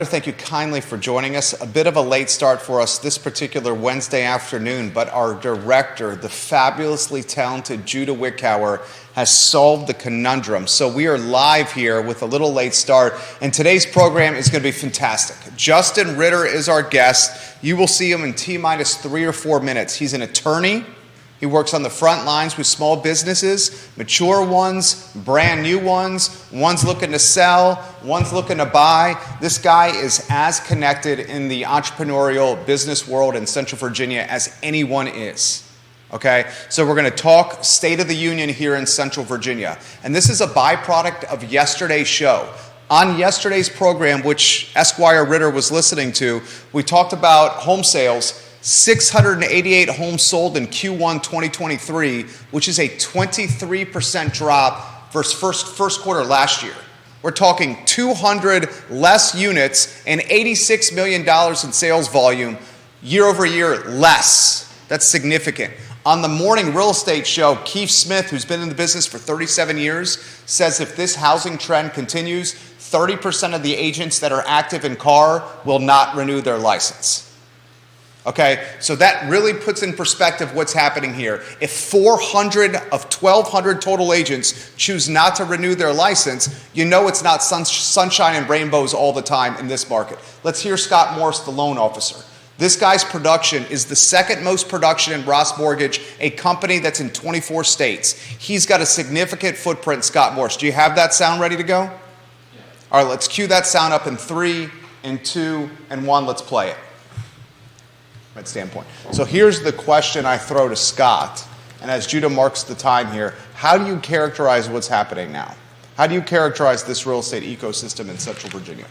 Thank you kindly for joining us. A bit of a late start for us this particular Wednesday afternoon, but our director, the fabulously talented Judah Wickower, has solved the conundrum. So we are live here with a little late start, and today's program is going to be fantastic. Justin Ritter is our guest. You will see him in T-minus 3 or 4 minutes. He's an attorney. He works on the front lines with small businesses, mature ones, brand new ones looking to sell, one's looking to buy. This guy is as connected in the entrepreneurial business world in Central Virginia as anyone is. Okay, so we're going to talk State of the Union here in Central Virginia. And this is a byproduct of yesterday's show. On yesterday's program, which Esquire Ritter was listening to, we talked about home sales. 688 homes sold in Q1 2023, which is a 23% drop versus first quarter last year. We're talking 200 less units and $86 million in sales volume year over year less. That's significant. On the morning real estate show, Keith Smith, who's been in the business for 37 years, says if this housing trend continues, 30% of the agents that are active in CAR will not renew their license. Okay, so that really puts in perspective what's happening here. If 400 of 1,200 total agents choose not to renew their license, you know it's not sunshine and rainbows all the time in this market. Let's hear Scott Morris, the loan officer. This guy's production is the second most production in Ross Mortgage, a company that's in 24 states. He's got a significant footprint, Scott Morris. Do you have that sound ready to go? Yeah. All right, let's cue that sound up in 3, 2, 1. Let's play it. Standpoint. So here's the question I throw to Scott, and as Judah marks the time here, how do you characterize what's happening now? How do you characterize this real estate ecosystem in Central Virginia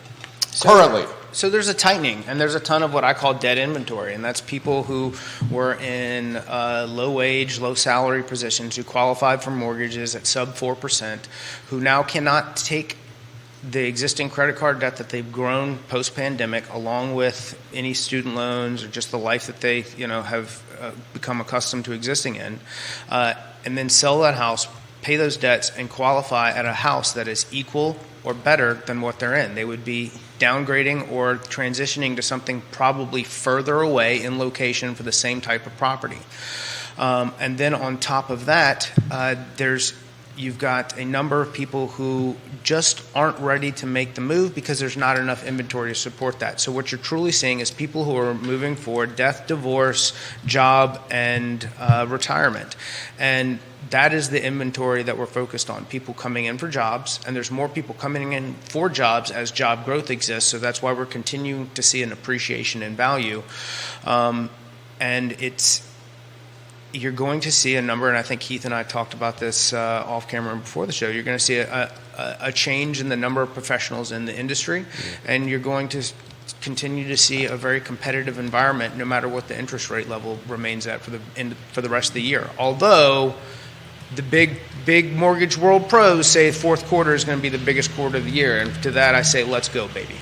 currently? So there's a tightening, and there's a ton of what I call dead inventory, and that's people who were in low wage, low salary positions who qualified for mortgages at sub 4%, who now cannot take the existing credit card debt that they've grown post-pandemic, along with any student loans or just the life that they have become accustomed to existing in, and then sell that house, pay those debts, and qualify at a house that is equal or better than what they're in. They would be downgrading or transitioning to something probably further away in location for the same type of property. And then on top of that, you've got a number of people who just aren't ready to make the move because there's not enough inventory to support that. So what you're truly seeing is people who are moving for death, divorce, job, and retirement. And that is the inventory that we're focused on, people coming in for jobs, and there's more people coming in for jobs as job growth exists, so that's why we're continuing to see an appreciation in value. You're going to see a number, and I think Keith and I talked about this off camera before the show, you're going to see a change in the number of professionals in the industry, and you're going to continue to see a very competitive environment no matter what the interest rate level remains at for the rest of the year. Although the big mortgage world pros say fourth quarter is going to be the biggest quarter of the year, and to that I say, let's go, baby.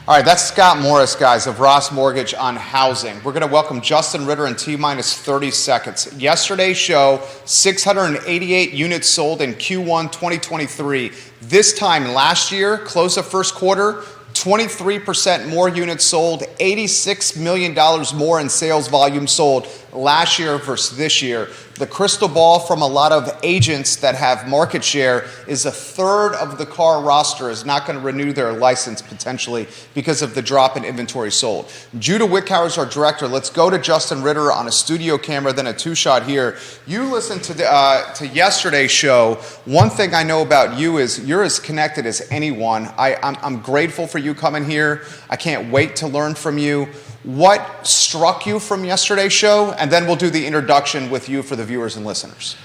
All right, that's Scott Morris, guys, of Ross Mortgage on housing. We're going to welcome Justin Ritter in T-minus 30 seconds. Yesterday's show, 688 units sold in Q1 2023. This time last year, close of first quarter, 23% more units sold, $86 million more in sales volume sold last year versus this year. The crystal ball from a lot of agents that have market share is a third of the CAR roster is not going to renew their license potentially because of the drop in inventory sold. Judah Wickower is our director. Let's go to Justin Ritter on a studio camera, then a two-shot here. You listened to yesterday's show. One thing I know about you is you're as connected as anyone. I'm grateful for you coming here. I can't wait to learn from you. What struck you from yesterday's show? And then we'll do the introduction with you for the viewers and listeners.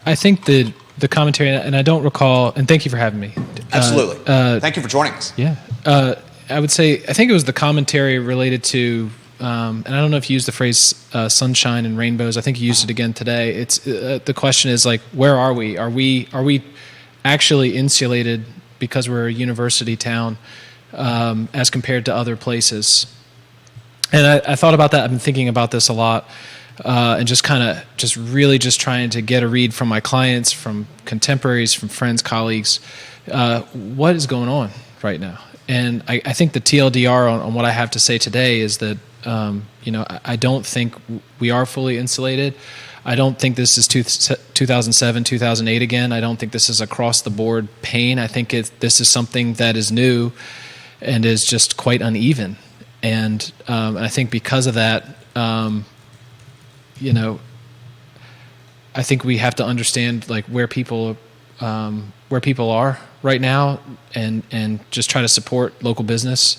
I think the commentary, and I don't recall, and thank you for having me. Absolutely. Thank you for joining us. Yeah. I would say, I think it was the commentary related to, and I don't know if you used the phrase sunshine and rainbows. I think you used it again today. It's the question is like, where are we? Are we actually insulated because we're a university town as compared to other places? And I thought about that. I've been thinking about this a lot, and just really trying to get a read from my clients, from contemporaries, from friends, colleagues. What is going on right now? And I think the TLDR on what I have to say today is that, I don't think we are fully insulated. I don't think this is 2007, 2008 again. I don't think this is across the board pain. I think this is something that is new and is just quite uneven. And I think because of that, I think we have to understand like where people are right now, and just try to support local business,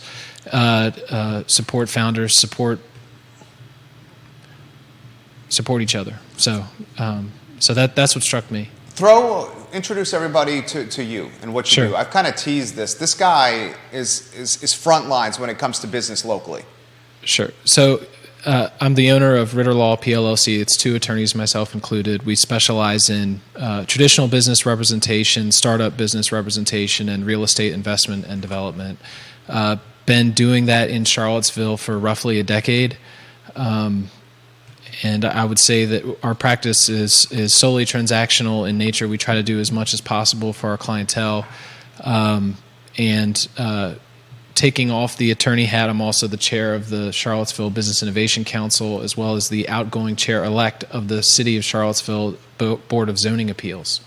support founders, support each other. So that's what struck me. Introduce everybody to you and what you Sure. do. I've kind of teased this. This guy is front lines when it comes to business locally. Sure. So I'm the owner of Ritter Law PLLC. It's 2 attorneys, myself included. We specialize in traditional business representation, startup business representation, and real estate investment and development. Been doing that in Charlottesville for roughly a decade. And I would say that our practice is solely transactional in nature. We try to do as much as possible for our clientele. Taking off the attorney hat, I'm also the chair of the Charlottesville Business Innovation Council, as well as the outgoing chair-elect of the City of Charlottesville Board of Zoning Appeals.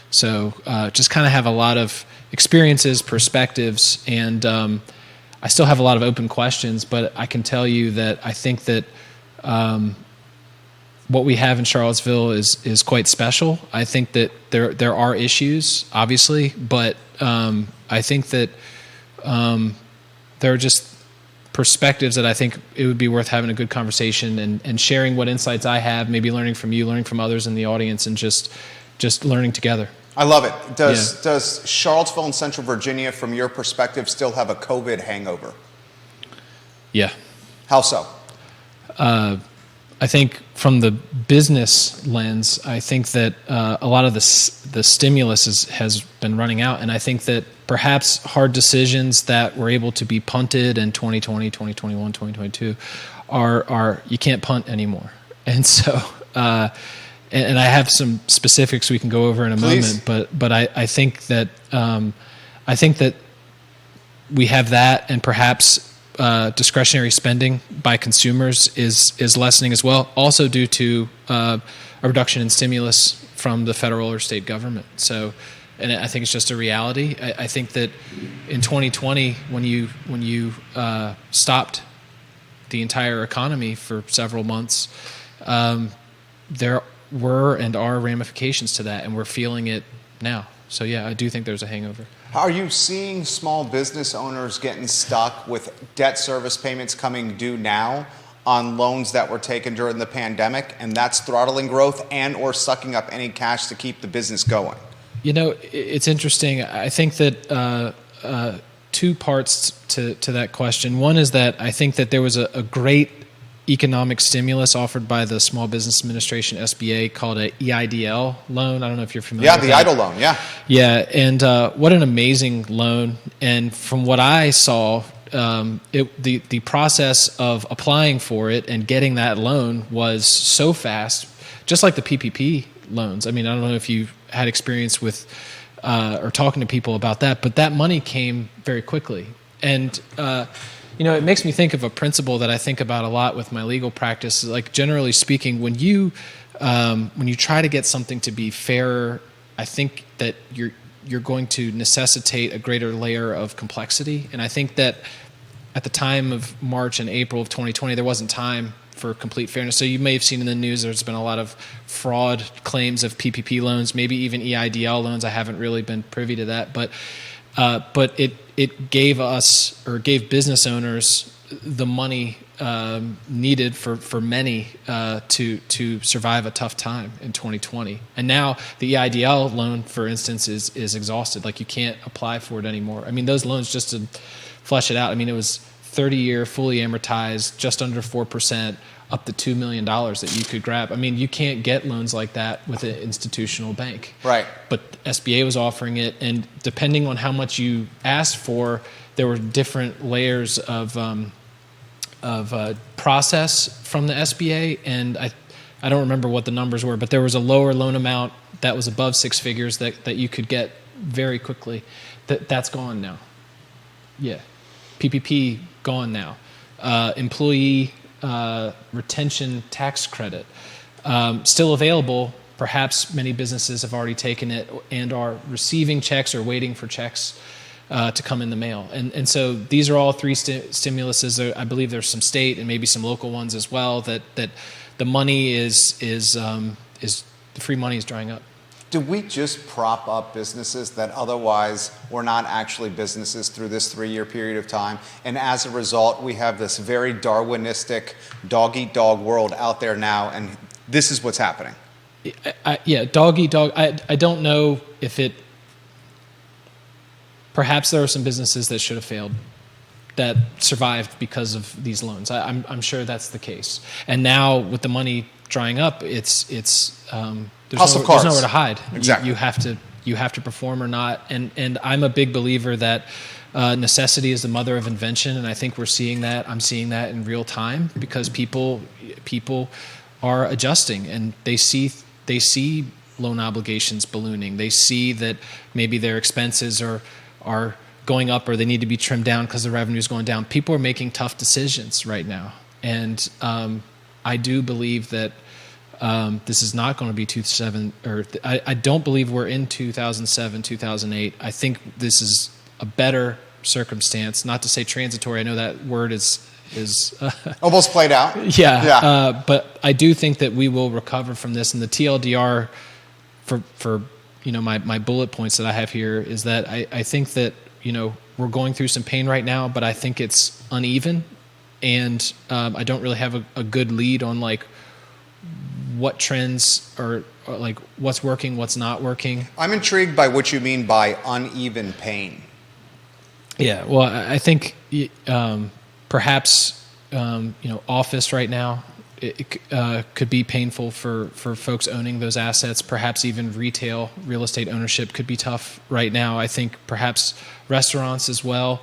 So just kind of have a lot of experiences, perspectives, and I still have a lot of open questions, but I can tell you that I think that what we have in Charlottesville is quite special. I think that there are issues, obviously, but I think that there are just perspectives that I think it would be worth having a good conversation and sharing what insights I have, maybe learning from you, learning from others in the audience, and just learning together. I love it. Does Charlottesville and Central Virginia, from your perspective, still have a COVID hangover? Yeah. How so? I think from the business lens, I think that a lot of the stimulus has been running out, and I think that perhaps hard decisions that were able to be punted in 2020, 2021, 2022 are you can't punt anymore. And so, and I have some specifics we can go over in a Please. moment, but I think that we have that, and perhaps discretionary spending by consumers is lessening as well, also due to a reduction in stimulus from the federal or state government. So, and I think it's just a reality. I think that in 2020, when you stopped the entire economy for several months, there were and are ramifications to that, and we're feeling it now. So yeah, I do think there's a hangover. Are you seeing small business owners getting stuck with debt service payments coming due now on loans that were taken during the pandemic, and that's throttling growth and or sucking up any cash to keep the business going? You know, it's interesting. I think that 2 parts to that question. One is that I think that there was a great economic stimulus offered by the Small Business Administration, SBA, called a EIDL loan. I don't know if you're familiar with that. Yeah, the EIDL loan, yeah. Yeah, and what an amazing loan. And from what I saw, the process of applying for it and getting that loan was so fast, just like the PPP loans. I mean, I don't know if you had experience with or talking to people about that, but that money came very quickly. And it makes me think of a principle that I think about a lot with my legal practice. Like, generally speaking, when you try to get something to be fairer, I think that you're going to necessitate a greater layer of complexity. And I think that at the time of March and April of 2020, there wasn't time for complete fairness. So you may have seen in the news there's been a lot of fraud claims of PPP loans, maybe even EIDL loans. I haven't really been privy to that, but it gave us, or gave business owners, the money needed for many to survive a tough time in 2020. And now the EIDL loan, for instance, is exhausted. Like, you can't apply for it anymore. I mean, those loans, just to flesh it out, I mean, it was 30-year, fully amortized, just under 4%, up to $2 million that you could grab. I mean, you can't get loans like that with an institutional bank. Right. But SBA was offering it, and depending on how much you asked for, there were different layers of process from the SBA, and I don't remember what the numbers were, but there was a lower loan amount that was above 6 figures that you could get very quickly. That's gone now. Yeah. PPP gone now. Employee retention tax credit still available. Perhaps many businesses have already taken it and are receiving checks or waiting for checks to come in the mail. And so these are all three stimuluses. I believe there's some state and maybe some local ones as well that the money is the free money is drying up. Do we just prop up businesses that otherwise were not actually businesses through this 3-year period of time? And as a result, we have this very Darwinistic dog-eat-dog world out there now, and this is what's happening. Yeah, dog-eat-dog. I don't know if it... Perhaps there are some businesses that should have failed that survived because of these loans. I'm sure that's the case. And now with the money drying up, it's there's nowhere to hide. Exactly. You have to perform or not. And I'm a big believer that necessity is the mother of invention, and I think we're seeing that. I'm seeing that in real time because people are adjusting, and they see loan obligations ballooning. They see that maybe their expenses are going up or they need to be trimmed down because the revenue is going down. People are making tough decisions right now, and I do believe that this is not going to be 2007, or I don't believe we're in 2007, 2008. I think this is a better circumstance. Not to say transitory. I know that word is almost played out. Yeah. But I do think that we will recover from this. And the TLDR for my bullet points that I have here is that I think that we're going through some pain right now, but I think it's uneven, and I don't really have a good lead on like what trends or like what's working, what's not working. I'm intrigued by what you mean by uneven pain. Yeah, well, I think perhaps office right now it could be painful for folks owning those assets. Perhaps even retail real estate ownership could be tough right now. I think perhaps restaurants as well,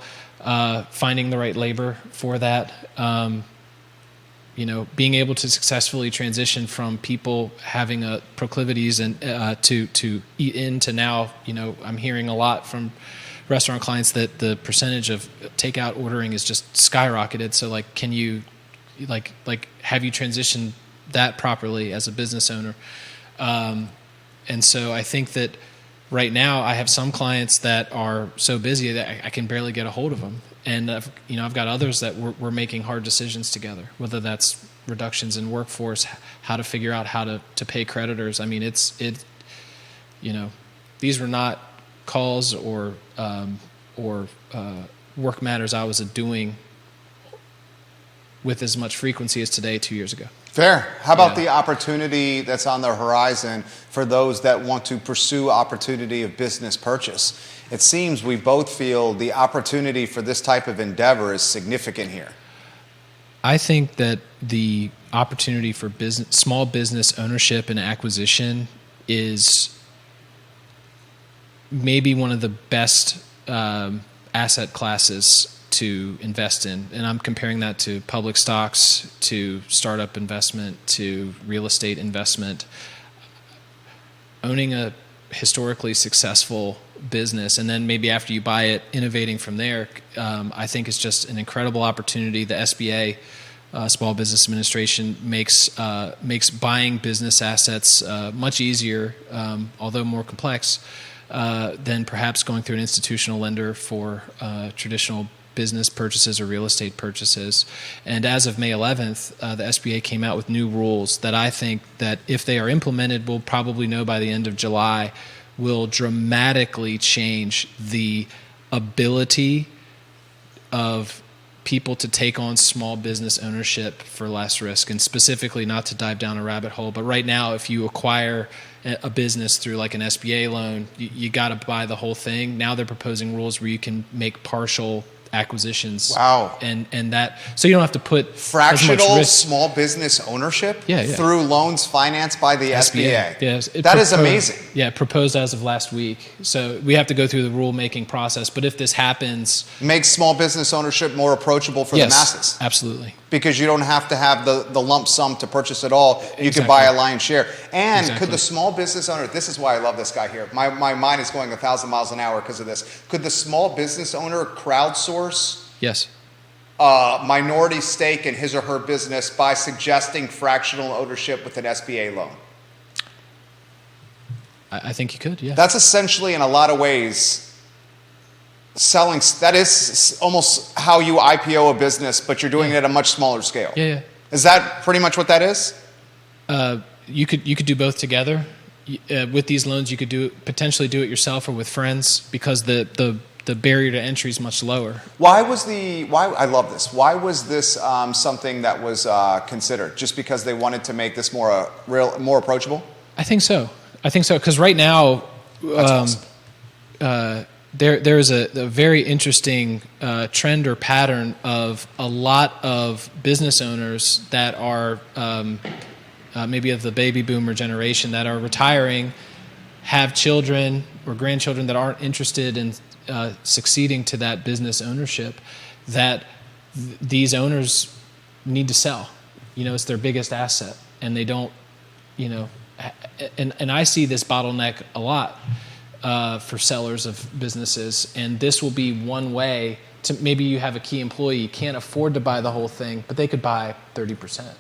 finding the right labor for that. Being able to successfully transition from people having proclivities and to eat in to now, I'm hearing a lot from restaurant clients that the percentage of takeout ordering is just skyrocketed. So like, can you have you transitioned that properly as a business owner? And so I think that right now I have some clients that are so busy that I can barely get a hold of them. And I've got others that we're making hard decisions together, whether that's reductions in workforce, how to figure out how to pay creditors. I mean, these were not calls or work matters I was doing with as much frequency as today 2 years ago. Fair. How about the opportunity that's on the horizon for those that want to pursue opportunity of business purchase? It seems we both feel the opportunity for this type of endeavor is significant here. I think that the opportunity for small business ownership and acquisition is maybe one of the best asset classes to invest in. And I'm comparing that to public stocks, to startup investment, to real estate investment. Owning a historically successful business, and then maybe after you buy it, innovating from there, I think is just an incredible opportunity. The SBA, Small Business Administration, makes buying business assets much easier, although more complex, than perhaps going through an institutional lender for traditional business purchases or real estate purchases. And as of May 11th, the SBA came out with new rules that I think that if they are implemented, we'll probably know by the end of July, will dramatically change the ability of people to take on small business ownership for less risk. And specifically, not to dive down a rabbit hole, but right now, if you acquire a business through like an SBA loan, you got to buy the whole thing. Now they're proposing rules where you can make partial acquisitions. Wow. And that, so you don't have to put fractional as much risk. Small business ownership Yeah. through loans financed by the SBA. Yes, that is amazing. Yeah, proposed as of last week. So we have to go through the rule-making process. But if this happens... Makes small business ownership more approachable for the masses. Absolutely. Because you don't have to have the lump sum to purchase it all. You can buy a lion's share. And could the small business owner, this is why I love this guy here. My mind is going 1,000 miles an hour because of this. Could the small business owner crowdsource outsource Yes. minority stake in his or her business by suggesting fractional ownership with an SBA loan? I think you could, yeah. That's essentially, in a lot of ways, selling. That is almost how you IPO a business, but you're doing it at a much smaller scale. Yeah. Is that pretty much what that is? You could do both together. With these loans, you could potentially do it yourself or with friends, because the barrier to entry is much lower. Why I love this. Why was this something that was considered? Just because they wanted to make this more approachable? I think so, because right now, That's awesome. there is a very interesting trend or pattern of a lot of business owners that are maybe of the baby boomer generation that are retiring, have children or grandchildren that aren't interested in succeeding to that business ownership, that these owners need to sell. It's their biggest asset, and they don't, and I see this bottleneck a lot for sellers of businesses, and this will be one way to, maybe you have a key employee, you can't afford to buy the whole thing, but they could buy 30%.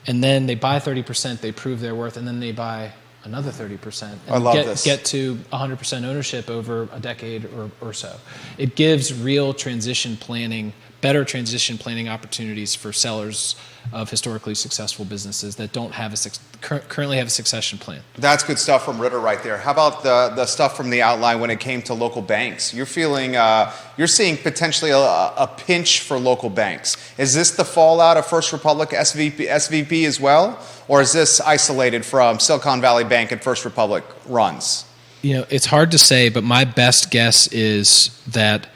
And then they buy 30%, they prove their worth, and then they buy another 30%. And I love this. Get to 100% ownership over a decade or so. It gives real transition planning, better transition planning opportunities for sellers of historically successful businesses that don't have currently have a succession plan. That's good stuff from Ritter right there. How about the stuff from the outline when it came to local banks? You're seeing potentially a pinch for local banks. Is this the fallout of First Republic SVP as well? Or is this isolated from Silicon Valley Bank and First Republic runs? It's hard to say, but my best guess is that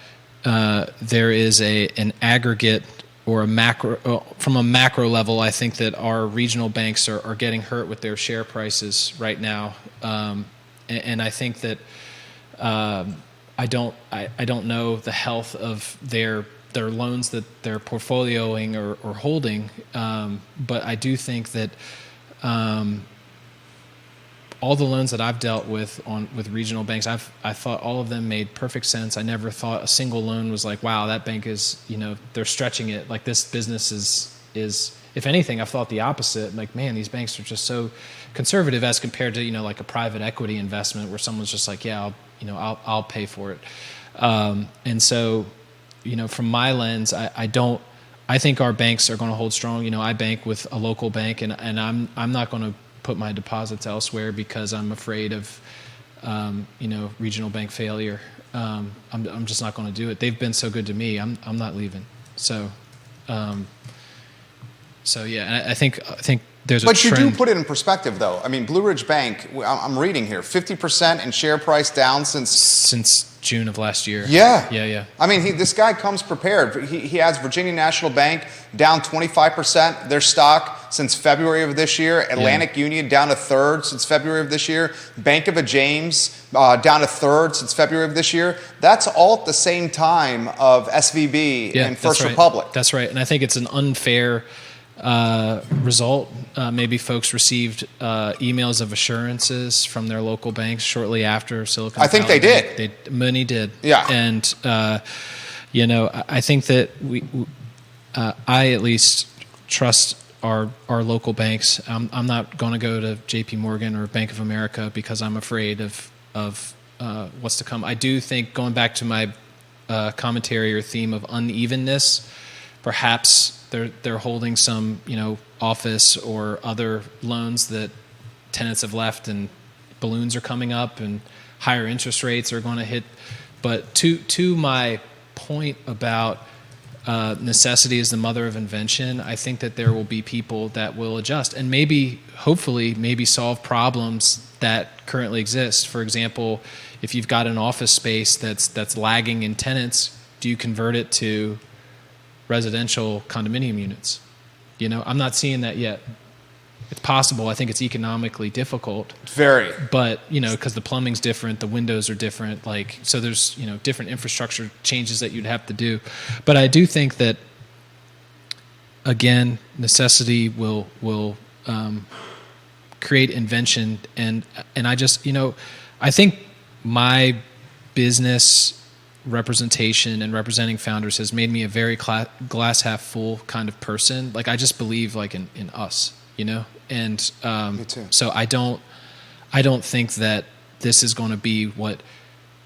there is an aggregate or a macro, from a macro level. I think that our regional banks are getting hurt with their share prices right now, and I think that I don't know the health of their loans that they're portfolioing or holding, but I do think that all the loans that I've dealt with with regional banks, I thought all of them made perfect sense. I never thought a single loan was like, wow, that bank is, they're stretching it. Like, this business is if anything, I've thought the opposite. Like, man, these banks are just so conservative as compared to, like a private equity investment where someone's just like, yeah, I'll pay for it. And so, from my lens, I think our banks are going to hold strong. I bank with a local bank, and I'm not going to put my deposits elsewhere because I'm afraid of, regional bank failure. I'm just not going to do it. They've been so good to me. I'm not leaving. So yeah, and I think there's a trend. But you do put it in perspective, though. I mean, Blue Ridge Bank, I'm reading here, 50% in share price down since June of last year. Yeah. I mean, this guy comes prepared. He has Virginia National Bank down 25%, their stock since February of this year. Atlantic Union down a third since February of this year. Bank of a James down a third since February of this year. That's all at the same time of SVB and First Republic. That's right. And I think it's an unfair result. Maybe folks received emails of assurances from their local banks shortly after Silicon Valley. I think they did. Many did. Yeah. And I think that I at least trust our local banks. I'm not going to go to J.P. Morgan or Bank of America because I'm afraid of what's to come. I do think, going back to my commentary or theme of unevenness, perhaps they're holding some, office or other loans that tenants have left, and balloons are coming up and higher interest rates are going to hit. But to my point about necessity is the mother of invention, I think that there will be people that will adjust and hopefully solve problems that currently exist. For example, if you've got an office space that's lagging in tenants, do you convert it to residential condominium units? I'm not seeing that yet. It's possible. I think it's economically difficult. Very. But, because the plumbing's different, the windows are different, so there's, different infrastructure changes that you'd have to do. But I do think that, again, necessity will create invention. And I just, I think my business representation and representing founders has made me a very glass half full kind of person. Like, I just believe like in us, you know? And Me too. so I don't think that this is going to be what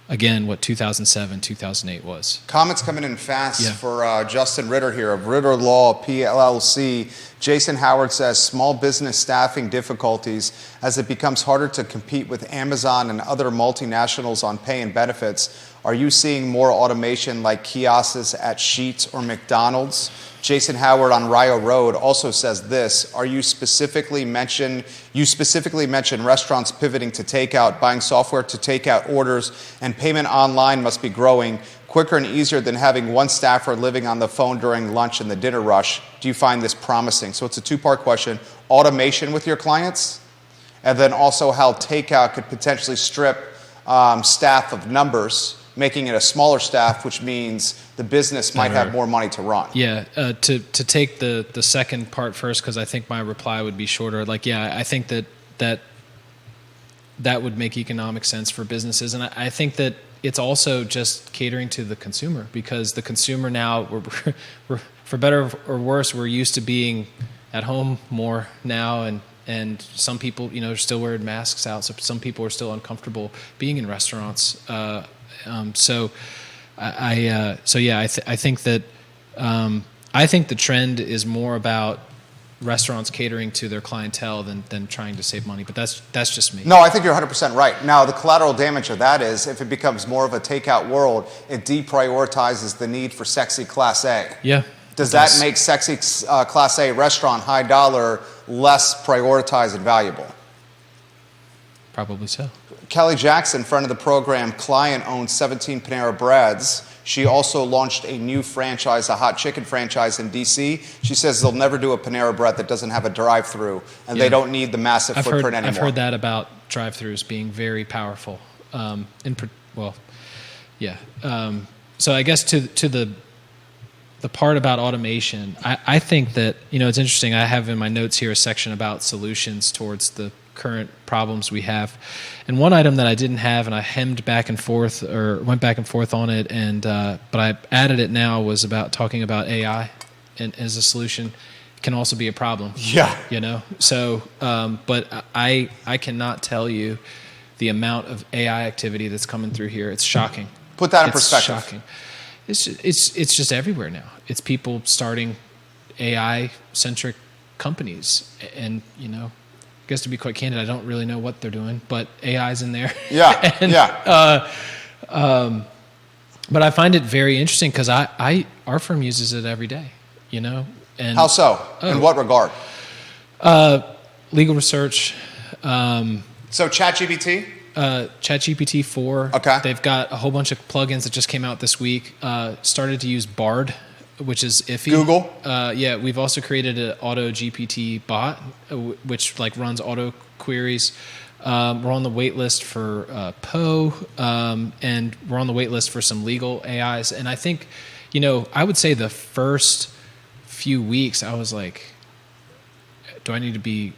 2007, 2008 was. Comments coming in fast Yeah. for Justin Ritter here of Ritter Law PLLC. Jason Howard says small business staffing difficulties as it becomes harder to compete with Amazon and other multinationals on pay and benefits. Are you seeing more automation like kiosks at Sheetz or McDonald's? Jason Howard on Rio Road also says this. You specifically mentioned restaurants pivoting to takeout, buying software to take out orders, and payment online must be growing quicker and easier than having one staffer living on the phone during lunch and the dinner rush. Do you find this promising? So it's a two-part question. Automation with your clients, and then also how takeout could potentially strip staff of numbers, making it a smaller staff, which means the business might have more money to run. Yeah, to take the second part first, because I think my reply would be shorter. Like, yeah, I think that would make economic sense for businesses, and I think that it's also just catering to the consumer, because the consumer now, we're for better or worse, we're used to being at home more now, and some people, you know, are still wearing masks out, so some people are still uncomfortable being in restaurants. So I think that I think the trend is more about restaurants catering to their clientele than trying to save money. But that's just me. No, I think you're 100% right. Now, the collateral damage of that is if it becomes more of a takeout world, it deprioritizes the need for sexy Class A. Yeah. Does that make sexy Class A restaurant, high dollar, less prioritized and valuable? Probably so. Kelly Jackson, friend of the program, client owns 17 Panera Breads. She also launched a new franchise, a hot chicken franchise in D.C. She says they'll never do a Panera Bread that doesn't have a drive-through, and they don't need the massive footprint anymore. I've heard that about drive-thrus being very powerful. So I guess to the part about automation, I think that, you know, it's interesting. I have in my notes here a section about solutions towards the current problems we have, and one item that I didn't have, and I went back and forth on it, and but I added it now, was about talking about AI and as a solution can also be a problem. Yeah, you know. So, but I cannot tell you the amount of AI activity that's coming through here. It's shocking. Put that in perspective. Shocking. It's just everywhere now. It's people starting AI-centric companies, and you know, I guess to be quite candid, I don't really know what they're doing, but AI's in there. Yeah, and, but I find it very interesting because our firm uses it every day. You know, and how so? In what regard? Legal research. So ChatGPT. ChatGPT 4. Okay. They've got a whole bunch of plugins that just came out this week. Started to use Bard, which is iffy. Google. Yeah, we've also created an auto GPT bot, which like runs auto queries. We're on the wait list for Poe, and we're on the wait list for some legal AIs. And I think, you know, I would say the first few weeks, I was like, do I need to be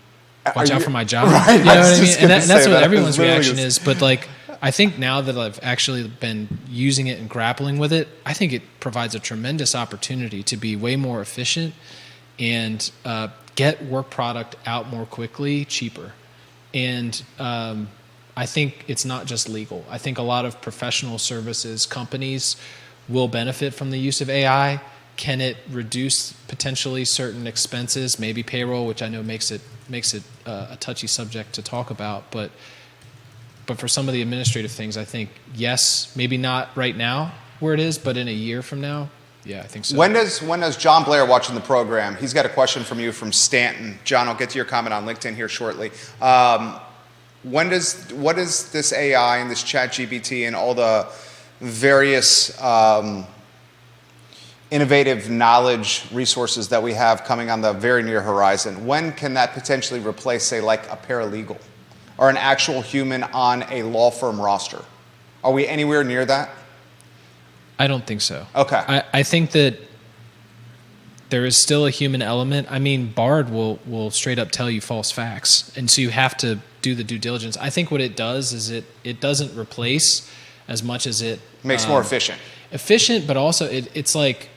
watch out for my job? Right, you know what I mean? And that's what that. everyone's reaction is. But like, I think now that I've actually been using it and grappling with it, I think it provides a tremendous opportunity to be way more efficient and get work product out more quickly, cheaper. And I think it's not just legal. I think a lot of professional services companies will benefit from the use of AI. Can it reduce potentially certain expenses, maybe payroll, which I know makes it a touchy subject to talk about, but for some of the administrative things, I think yes, maybe not right now where it is, but in a year from now, yeah, I think so. When does John Blair watching the program? He's got a question from you from Stanton. John, I'll get to your comment on LinkedIn here shortly. What is this AI and this ChatGPT and all the various innovative knowledge resources that we have coming on the very near horizon? When can that potentially replace, say, like a paralegal or an actual human on a law firm roster? Are we anywhere near that? I don't think so. Okay. I think that there is still a human element. I mean, Bard will straight up tell you false facts, and so you have to do the due diligence. I think what it does is it doesn't replace as much as it makes more efficient. efficient, but also it's like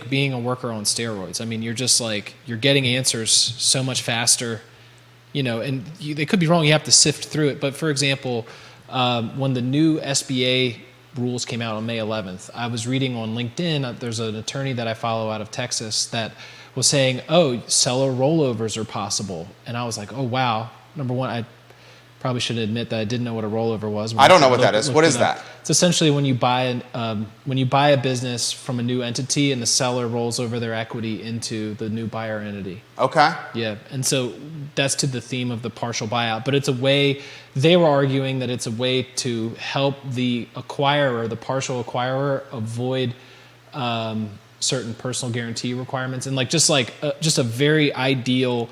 being a worker on steroids. I mean, you're just like, you're getting answers so much faster, and they could be wrong. You have to sift through it. But for example, when the new SBA rules came out on May 11th, I was reading on LinkedIn, there's an attorney that I follow out of Texas that was saying, oh, seller rollovers are possible. And I was like, oh, wow. Number one, I probably should admit that I didn't know what a rollover was. I don't know what that is. What is that? It's essentially when you buy a business from a new entity and the seller rolls over their equity into the new buyer entity. Okay. Yeah, and so that's to the theme of the partial buyout. But it's a way, they were arguing that it's a way to help the acquirer, the partial acquirer, avoid certain personal guarantee requirements, and just a very ideal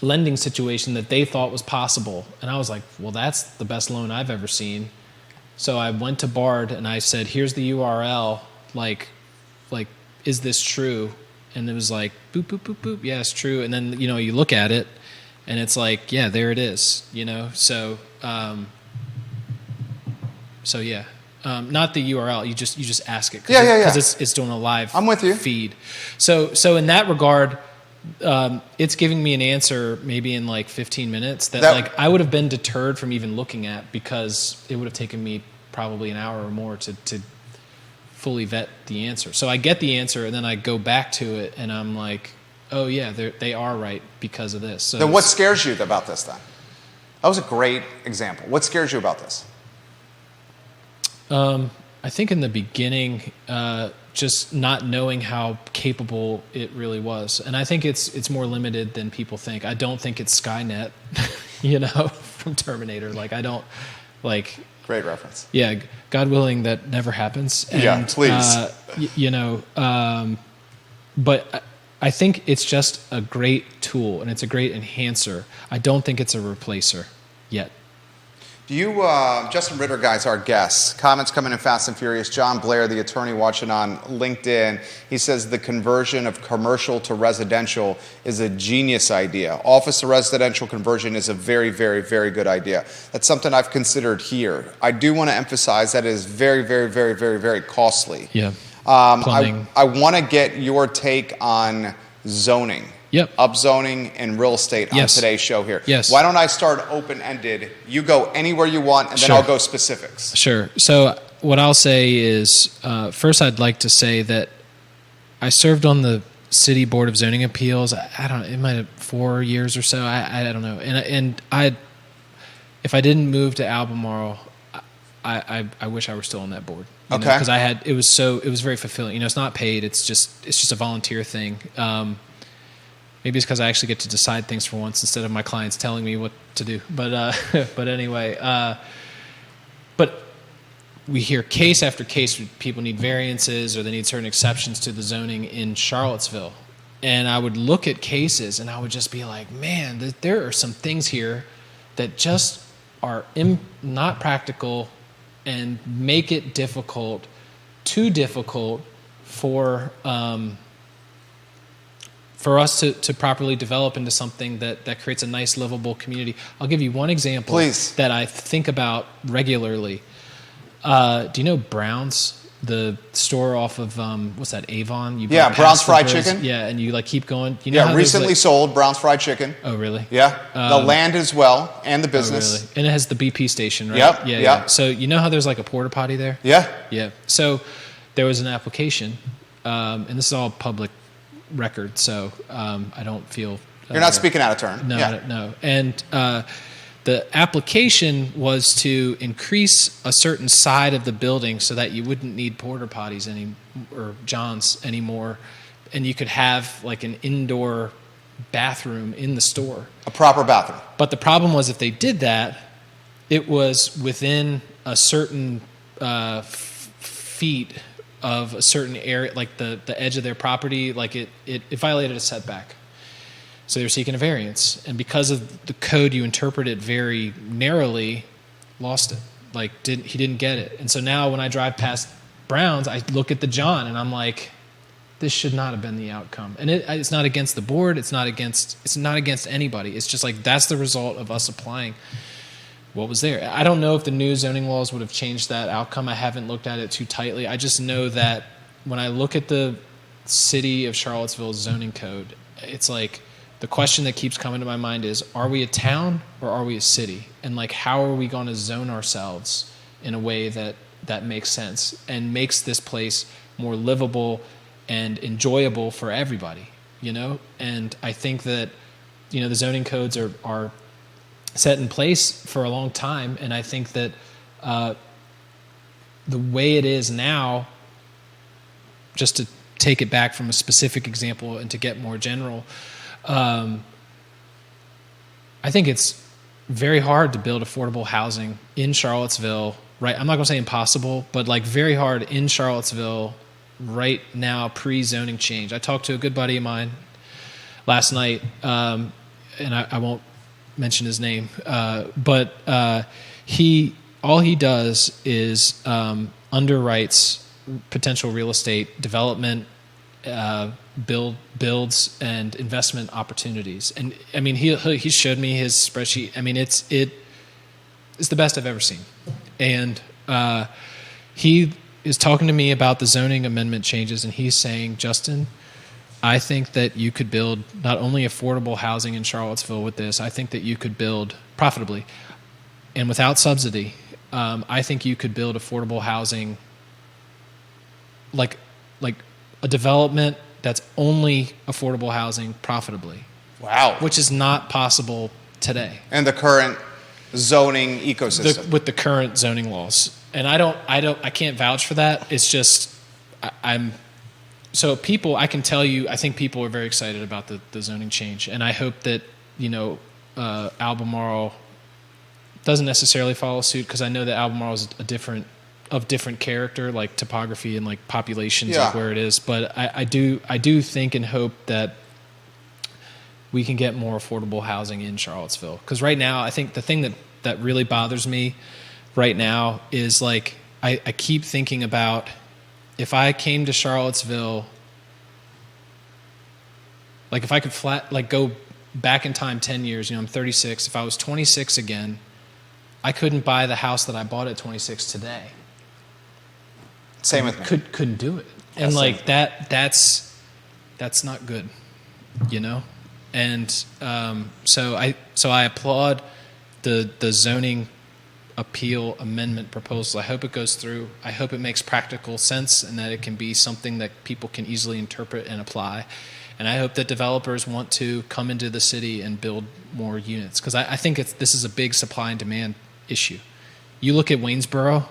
lending situation that they thought was possible. And I was like, well, that's the best loan I've ever seen. So I went to Bard and I said, here's the URL, like is this true? And it was like, boop, boop, boop, boop, yeah, it's true. And then, you look at it and it's like, yeah, there it is, so yeah. Not the URL. You just ask it. Because it's doing a live I'm with you. feed. So in that regard, it's giving me an answer maybe in 15 minutes that I would have been deterred from even looking at, because it would have taken me probably an hour or more to fully vet the answer. So I get the answer and then I go back to it and I'm like, oh yeah, they are right because of this. So then what scares you about this then? That was a great example. What scares you about this? I think in the beginning, just not knowing how capable it really was. And I think it's more limited than people think. I don't think it's Skynet, from Terminator. Great reference. Yeah, God willing that never happens. And, yeah, please. But I think it's just a great tool and it's a great enhancer. I don't think it's a replacer yet. Do you, Justin Ritter, guys, our guests, comments coming in fast and furious. John Blair, the attorney watching on LinkedIn, he says the conversion of commercial to residential is a genius idea. Office to residential conversion is a very, very, very good idea. That's something I've considered here. I do want to emphasize that it is very, very, very, very, very costly. Yeah. I want to get your take on zoning. Yep. Upzoning and real estate on today's show here. Yes. Why don't I start open-ended? You go anywhere you want, and then I'll go specifics. Sure. So what I'll say is, first I'd like to say that I served on the City Board of Zoning Appeals. I don't know, it might have 4 years or so. I don't know. And if I didn't move to Albemarle, I wish I were still on that board. Okay. Because it was very fulfilling. It's not paid. It's just a volunteer thing. Maybe it's because I actually get to decide things for once instead of my clients telling me what to do. But anyway, but we hear case after case where people need variances or they need certain exceptions to the zoning in Charlottesville. And I would look at cases and I would just be like, man, there are some things here that just are not practical and make it too difficult for us to properly develop into something that creates a nice, livable community. I'll give you one example that I think about regularly. Do you know Brown's, the store off of, what's that, Avon? Brown's Fried Chicken. Yeah, and you keep going. You know recently sold Brown's Fried Chicken. Oh, really? Yeah, the land as well, and the business. Oh, really? And it has the BP station, right? Yep, Yeah. So you know how there's like a porta potty there? Yeah. Yeah. So there was an application, and this is all public record, so I don't feel you're not speaking out of turn. No. And the application was to increase a certain side of the building so that you wouldn't need porta potties or Johns anymore, and you could have like an indoor bathroom in the store, a proper bathroom. But the problem was, if they did that, it was within a certain feet of a certain area, like the edge of their property, like it violated a setback. So they were seeking a variance. And because of the code, you interpret it very narrowly, lost it. He didn't get it. And so now when I drive past Brown's, I look at the John and I'm like, this should not have been the outcome. And it's not against the board. It's not against anybody. It's just like, that's the result of us applying what was there. I don't know if the new zoning laws would have changed that outcome. I haven't looked at it too tightly. I just know that when I look at the city of Charlottesville's zoning code, it's like the question that keeps coming to my mind is, are we a town or are we a city? And like, how are we going to zone ourselves in a way that makes sense and makes this place more livable and enjoyable for everybody, you know? And I think that, you know, the zoning codes are set in place for a long time, and I think that the way it is now, just to take it back from a specific example and to get more general, I think it's very hard to build affordable housing in Charlottesville, right? I'm not going to say impossible, but like very hard in Charlottesville right now, pre-zoning change. I talked to a good buddy of mine last night, and I won't mention his name, but all he does is underwrites potential real estate development, builds and investment opportunities. And I mean, he showed me his spreadsheet. I mean, it's the best I've ever seen. And he is talking to me about the zoning amendment changes, and he's saying, Justin, I think that you could build not only affordable housing in Charlottesville with this, I think that you could build profitably and without subsidy. I think you could build affordable housing like a development that's only affordable housing profitably. Wow. Which is not possible today. And the current zoning ecosystem. With the current zoning laws. And I can't vouch for that. It's just, so people, I can tell you, I think people are very excited about the zoning change. And I hope that, you know, Albemarle doesn't necessarily follow suit, because I know that Albemarle is different character, like topography and like populations, like where it is. But I do think and hope that we can get more affordable housing in Charlottesville. Because right now, I think the thing that really bothers me right now is like, I keep thinking about, if I came to Charlottesville, like if I could go back in time 10 years, you know, I'm 36. If I was 26 again, I couldn't buy the house that I bought at 26 today. Same with me. Couldn't do it. And like that's not good, you know? And so I applaud the zoning appeal amendment proposal. I hope it goes through. I hope it makes practical sense and that it can be something that people can easily interpret and apply. And I hope that developers want to come into the city and build more units, because I think this is a big supply and demand issue. You look at Waynesboro,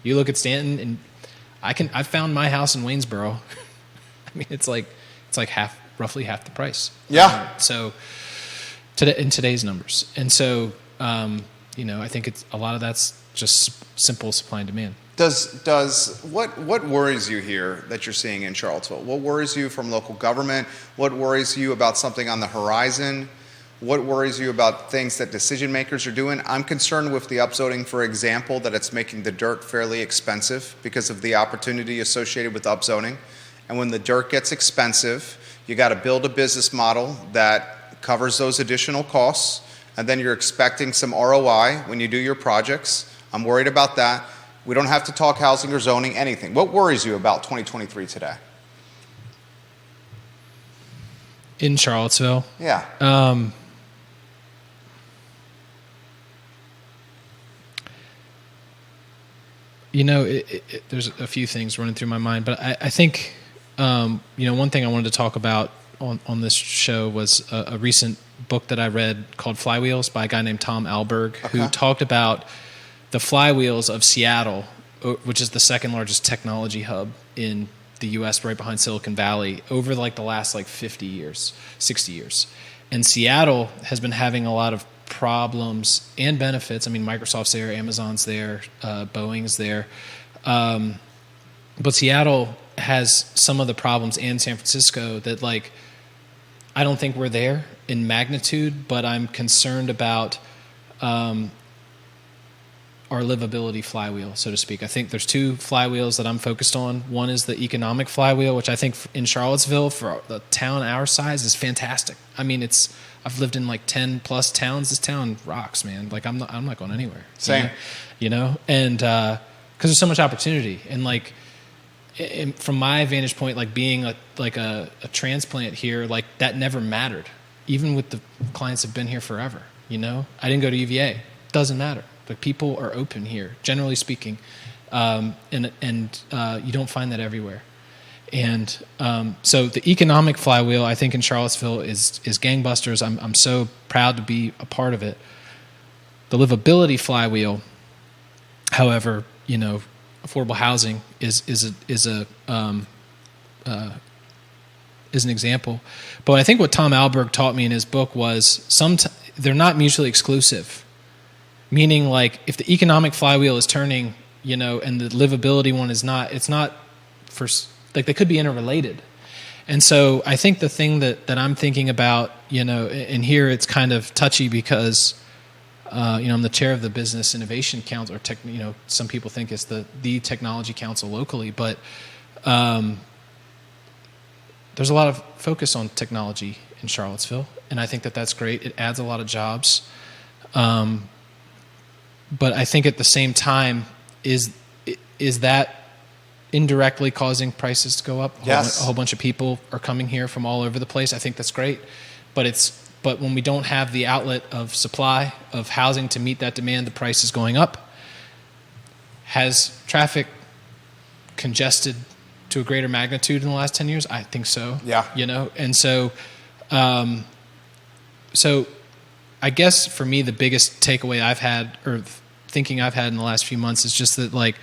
you look at Stanton, and I found my house in Waynesboro. I mean, it's like roughly half the price. Yeah. So in today's numbers, and so you know, I think it's a lot of that's just simple supply and demand. Does what worries you here that you're seeing in Charlottesville? What worries you from local government? What worries you about something on the horizon? What worries you about things that decision makers are doing? I'm concerned with the upzoning, for example, that it's making the dirt fairly expensive because of the opportunity associated with upzoning. And when the dirt gets expensive, you got to build a business model that covers those additional costs, and then you're expecting some ROI when you do your projects. I'm worried about that. We don't have to talk housing or zoning, anything. What worries you about 2023 today? In Charlottesville? Yeah. You know, there's a few things running through my mind, but I think, you know, one thing I wanted to talk about on this show was a recent book that I read called Flywheels by a guy named Tom Alberg, who talked about the flywheels of Seattle, which is the second largest technology hub in the U.S., right behind Silicon Valley, over like the last like 50 years, 60 years. And Seattle has been having a lot of problems and benefits. I mean, Microsoft's there, Amazon's there, Boeing's there. But Seattle has some of the problems, and San Francisco, that like, I don't think we're there in magnitude, but I'm concerned about our livability flywheel, so to speak. I think there's two flywheels that I'm focused on. One is the economic flywheel, which I think in Charlottesville, for the town our size, is fantastic. I mean, I've lived in like 10 plus towns. This town rocks, man. Like I'm not going anywhere. Same. You know? And because there's so much opportunity, and like from my vantage point, like being a transplant here, like that never mattered. Even with the clients that have been here forever, you know? I didn't go to UVA. Doesn't matter. Like people are open here, generally speaking. And you don't find that everywhere. And so the economic flywheel, I think in Charlottesville is gangbusters. I'm so proud to be a part of it. The livability flywheel, however, you know, affordable housing is an example. But I think what Tom Alberg taught me in his book was they're not mutually exclusive. Meaning, like, if the economic flywheel is turning, you know, and the livability one is not, it's not for, like, they could be interrelated. And so I think the thing that I'm thinking about, you know, and here it's kind of touchy because, you know, I'm the chair of the Business Innovation Council, or you know, some people think it's the technology council locally, but there's a lot of focus on technology in Charlottesville, and I think that that's great. It adds a lot of jobs. But I think at the same time, is that indirectly causing prices to go up? Yes. A whole bunch of people are coming here from all over the place. I think that's great. But when we don't have the outlet of supply of housing to meet that demand, the price is going up. Has traffic congested to a greater magnitude in the last 10 years? I think so. Yeah. You know, and so I guess for me, the biggest takeaway I've had, or thinking I've had in the last few months, is just that, like,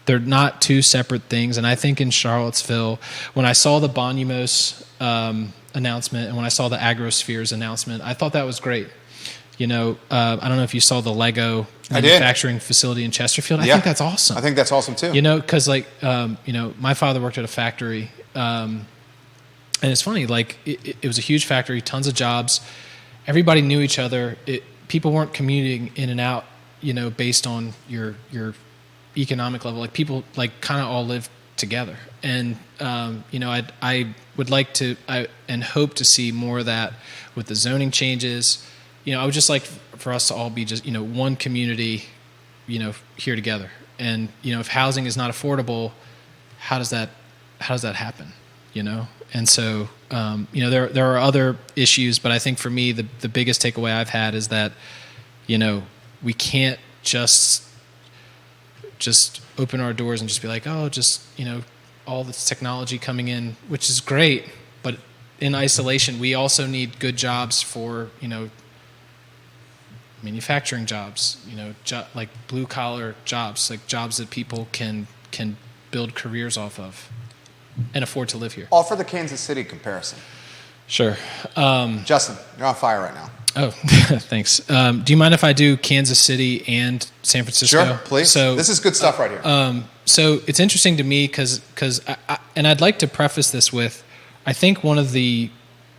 they're not two separate things. And I think in Charlottesville, when I saw the Bonumos announcement and when I saw the Agrospheres announcement, I thought that was great. You know, I don't know if you saw the Lego manufacturing facility in Chesterfield. I think that's awesome. I think that's awesome too. You know, because like, you know, my father worked at a factory, and it's funny, like it was a huge factory, tons of jobs. Everybody knew each other. People weren't commuting in and out, you know, based on your economic level. Like people like kind of all lived together. And, you know, I would like to, and hope to see more of that with the zoning changes. You know, I would just like for us to all be just, you know, one community, you know, here together. And, you know, if housing is not affordable, how does that happen, you know? And so, you know, there are other issues, but I think for me, the biggest takeaway I've had is that, you know, we can't just open our doors and just be like, oh, just, you know, all this technology coming in, which is great, but in isolation, we also need good jobs for, you know, manufacturing jobs, you know, like blue collar jobs, like jobs that people can build careers off of and afford to live here. Offer the Kansas City comparison. Sure. Justin, you're on fire right now. Oh, thanks. Do you mind if I do Kansas City and San Francisco? Sure, please. So this is good stuff right here. So it's interesting to me because and I'd like to preface this with, I think one of the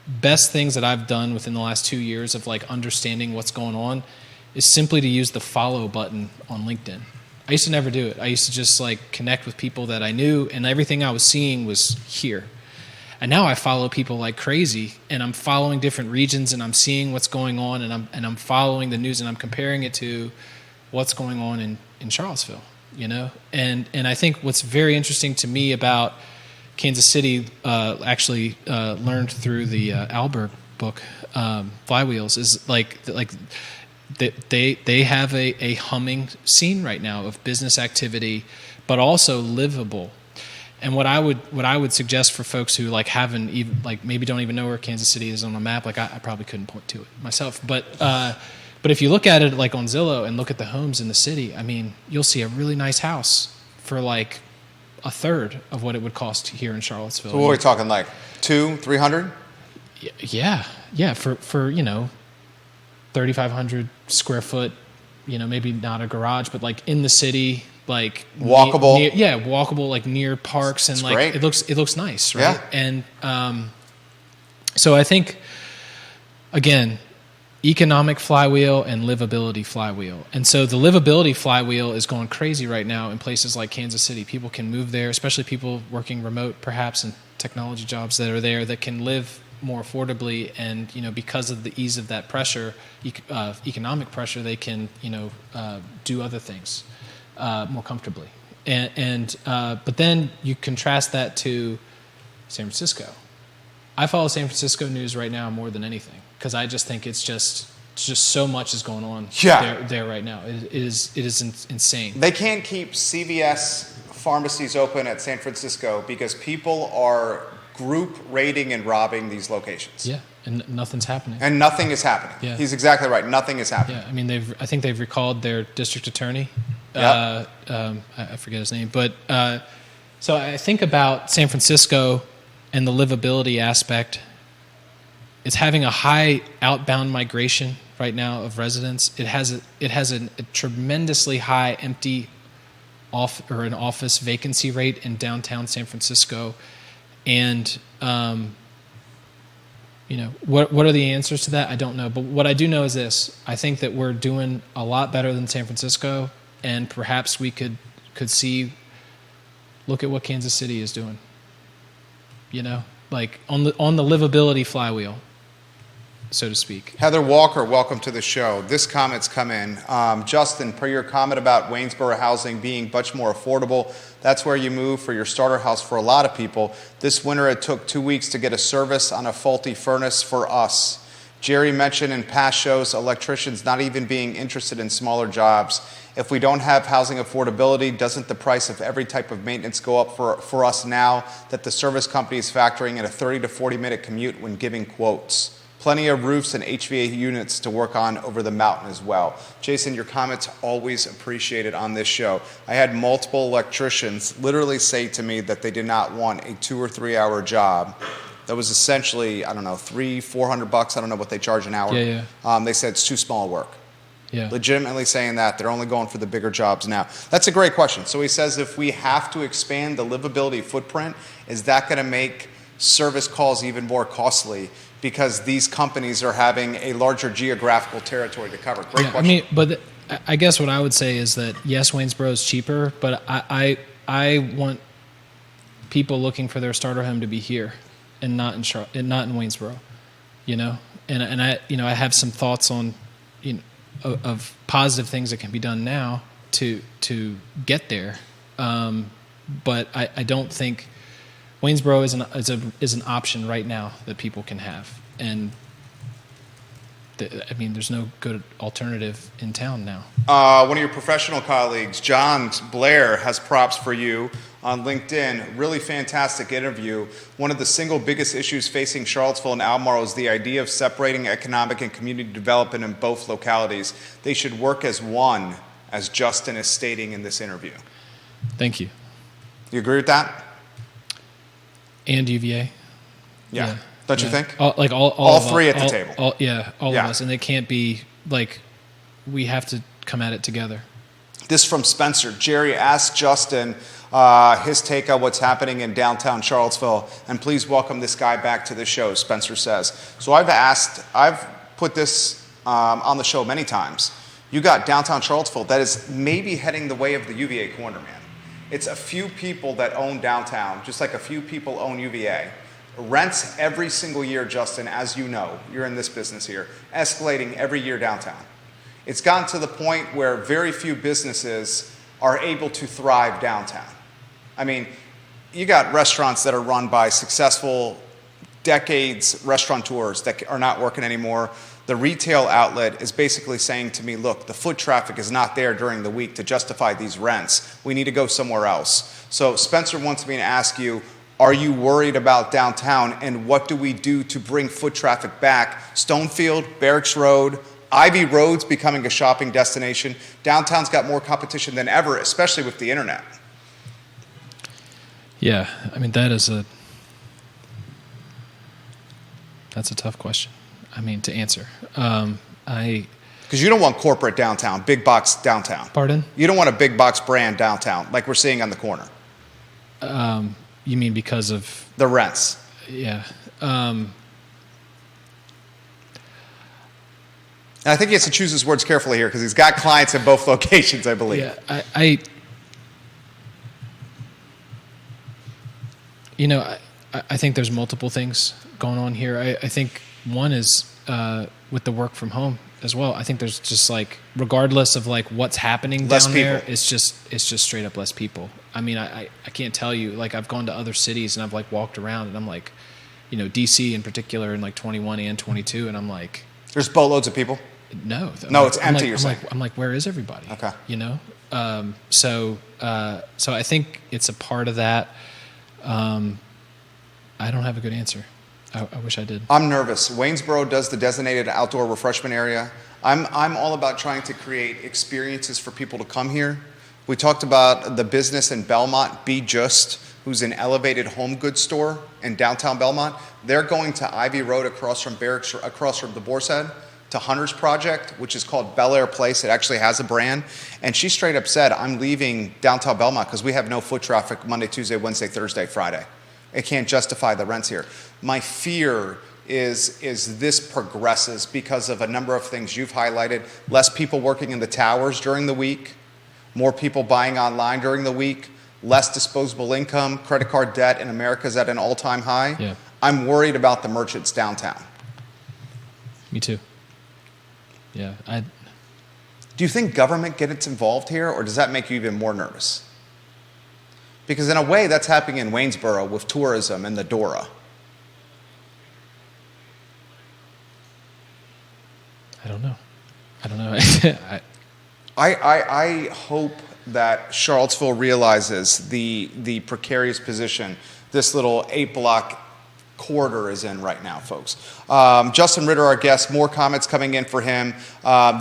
best things that I've done within the last 2 years of like understanding what's going on is simply to use the follow button on LinkedIn. I used to never do it. I used to just like connect with people that I knew, and everything I was seeing was here. And now I follow people like crazy, and I'm following different regions, and I'm seeing what's going on, and I'm following the news, and I'm comparing it to what's going on in Charlottesville, you know? And I think what's very interesting to me about Kansas City, actually learned through the Alberg book, Flywheels, is like they have a humming scene right now of business activity, but also livable. And what I would suggest for folks who like haven't even, like maybe don't even know where Kansas City is on a map, like I probably couldn't point to it myself, but if you look at it like on Zillow and look at the homes in the city, I mean, you'll see a really nice house for like a third of what it would cost here in Charlottesville. So what are we talking, like 200-300? Yeah, for you know, 3,500 square foot, you know, maybe not a garage, but like in the city, like walkable. Walkable, like near parks, and it's like great. it looks nice, right? Yeah. And so I think, again, economic flywheel and livability flywheel. And so the livability flywheel is going crazy right now in places like Kansas City. People can move there, especially people working remote, perhaps in technology jobs that are there, that can live more affordably, and because of the ease of that pressure, economic pressure, they can do other things more comfortably. But then you contrast that to San Francisco. I follow San Francisco news right now more than anything because I just think it's just so much is going on there right now. It is insane. They can't keep CVS pharmacies open at San Francisco because people are group raiding and robbing these locations. Yeah, and nothing's happening. And nothing is happening. Yeah. He's exactly right. Nothing is happening. Yeah, I mean, I think they've recalled their district attorney. Yep. I forget his name, but so I think about San Francisco and the livability aspect. It's having a high outbound migration right now of residents. It has a tremendously high empty an office vacancy rate in downtown San Francisco, and what are the answers to that? I don't know, but what I do know is this: I think that we're doing a lot better than San Francisco, and perhaps we could look at what Kansas City is doing. Like on the livability flywheel, so to speak. Heather Walker, welcome to the show. This comment's come in. Justin, per your comment about Waynesboro housing being much more affordable, that's where you move for your starter house for a lot of people. This winter it took 2 weeks to get a service on a faulty furnace for us. Jerry mentioned in past shows electricians not even being interested in smaller jobs. If we don't have housing affordability, doesn't the price of every type of maintenance go up for us now that the service company is factoring in a 30 to 40 minute commute when giving quotes? Plenty of roofs and HVAC units to work on over the mountain as well. Jason, your comments always appreciated on this show. I had multiple electricians literally say to me that they did not want a 2 or 3 hour job. That was essentially, I don't know, $300-400. I don't know what they charge an hour. Yeah. They said it's too small work. Yeah. Legitimately saying that. They're only going for the bigger jobs now. That's a great question. So he says if we have to expand the livability footprint, is that going to make service calls even more costly because these companies are having a larger geographical territory to cover? Great question. I mean, but I guess what I would say is that, yes, Waynesboro is cheaper, but I want people looking for their starter home to be here and not in Waynesboro, and I have some thoughts on, of positive things that can be done now to get there, but I don't think Waynesboro is an option right now that people can have, and there's no good alternative in town now. One of your professional colleagues, John Blair, has props for you on LinkedIn. Really fantastic interview. One of the single biggest issues facing Charlottesville and Albemarle is the idea of separating economic and community development in both localities. They should work as one, as Justin is stating in this interview. Thank you. You agree with that? And UVA. Yeah. Don't you think? All three at the table. All of us, and it can't be like we have to come at it together. This from Spencer. Jerry asked Justin his take on what's happening in downtown Charlottesville, and please welcome this guy back to the show, Spencer says. So I've put this on the show many times. You got downtown Charlottesville that is maybe heading the way of the UVA corner, man. It's a few people that own downtown, just like a few people own UVA. Rents every single year, Justin, as you know, you're in this business here, escalating every year downtown. It's gotten to the point where very few businesses are able to thrive downtown. I mean, you got restaurants that are run by successful decades restaurateurs that are not working anymore. The retail outlet is basically saying to me, look, the foot traffic is not there during the week to justify these rents. We need to go somewhere else. So Spencer wants me to ask you, are you worried about downtown, and what do we do to bring foot traffic back? Stonefield, Barracks Road, Ivy Road's becoming a shopping destination. Downtown's got more competition than ever, especially with the internet. Yeah, I mean, that's a tough question. To answer. Because you don't want corporate downtown, big box downtown. Pardon? You don't want a big box brand downtown like we're seeing on the corner. You mean because of the rents? Yeah. And I think he has to choose his words carefully here because he's got clients in both locations, I believe. Yeah, I think there's multiple things going on here. I think one is with the work from home as well. I think there's just like, regardless of like what's happening Less down people. there, it's just straight up less people. I mean, I can't tell you, like I've gone to other cities and I've like walked around and I'm like, you know, DC in particular in like 21 and 22, and I'm like, There's boatloads of people. no, No, it's empty, you're saying. I'm like, where is everybody? Okay. You know, so I think it's a part of that. I don't have a good answer. I wish I did. I'm nervous. Waynesboro does the designated outdoor refreshment area. I'm all about trying to create experiences for people to come here. We talked about the business in Belmont, Be Just, who's an elevated home goods store in downtown Belmont. They're going to Ivy Road across from Barracks, across from the Boar's Head, to Hunter's Project, which is called Bel Air Place. It actually has a brand. And she straight up said, I'm leaving downtown Belmont because we have no foot traffic Monday, Tuesday, Wednesday, Thursday, Friday. It can't justify the rents here. My fear is this progresses because of a number of things you've highlighted. Less people working in the towers during the week, more people buying online during the week, less disposable income, credit card debt in America is at an all-time high. Yeah. I'm worried about the merchants downtown. Me too. Yeah. Do you think government gets involved here, or does that make you even more nervous? Because in a way, that's happening in Waynesboro with tourism and the DORA. I don't know. I hope that Charlottesville realizes the precarious position this little 8-block corridor is in right now, folks. Justin Ritter, our guest, more comments coming in for him.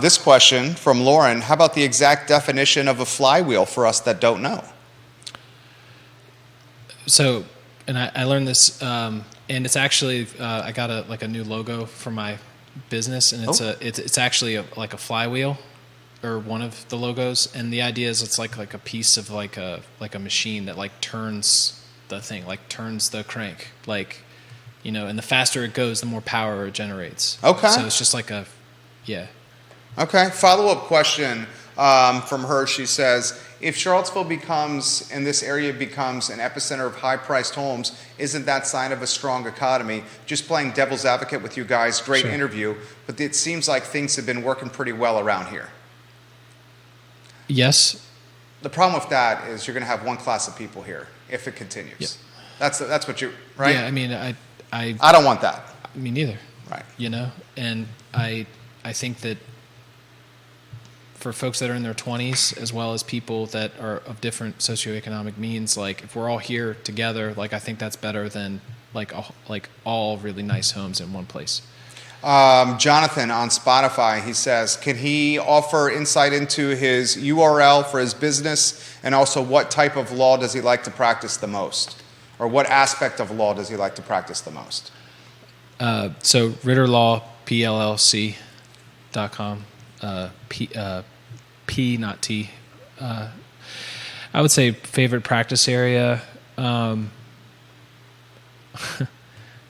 This question from Lauren, how about the exact definition of a flywheel for us that don't know? So, and I learned this, and it's actually I got a new logo for my business, and it's actually like a flywheel, or one of the logos. And the idea is it's like a piece of like a machine that like turns the thing, like turns the crank, like, you know. And the faster it goes, the more power it generates. Okay. So it's just like Okay. Follow-up question from her. She says, if Charlottesville becomes, and this area becomes an epicenter of high-priced homes, isn't that sign of a strong economy? Just playing devil's advocate with you guys, great Sure. interview, but it seems like things have been working pretty well around here. Yes. The problem with that is you're going to have one class of people here if it continues. Yep. That's what you, right? Yeah. I mean, I don't want that. me neither. Right. You know, and I think that for folks that are in their 20s, as well as people that are of different socioeconomic means, like if we're all here together, like I think that's better than like all really nice homes in one place. Jonathan on Spotify, he says, can he offer insight into his URL for his business, and also what type of law does he like to practice the most? Or what aspect of law does he like to practice the most? So RitterLawPLLC.com. P, not T. I would say favorite practice area. Can't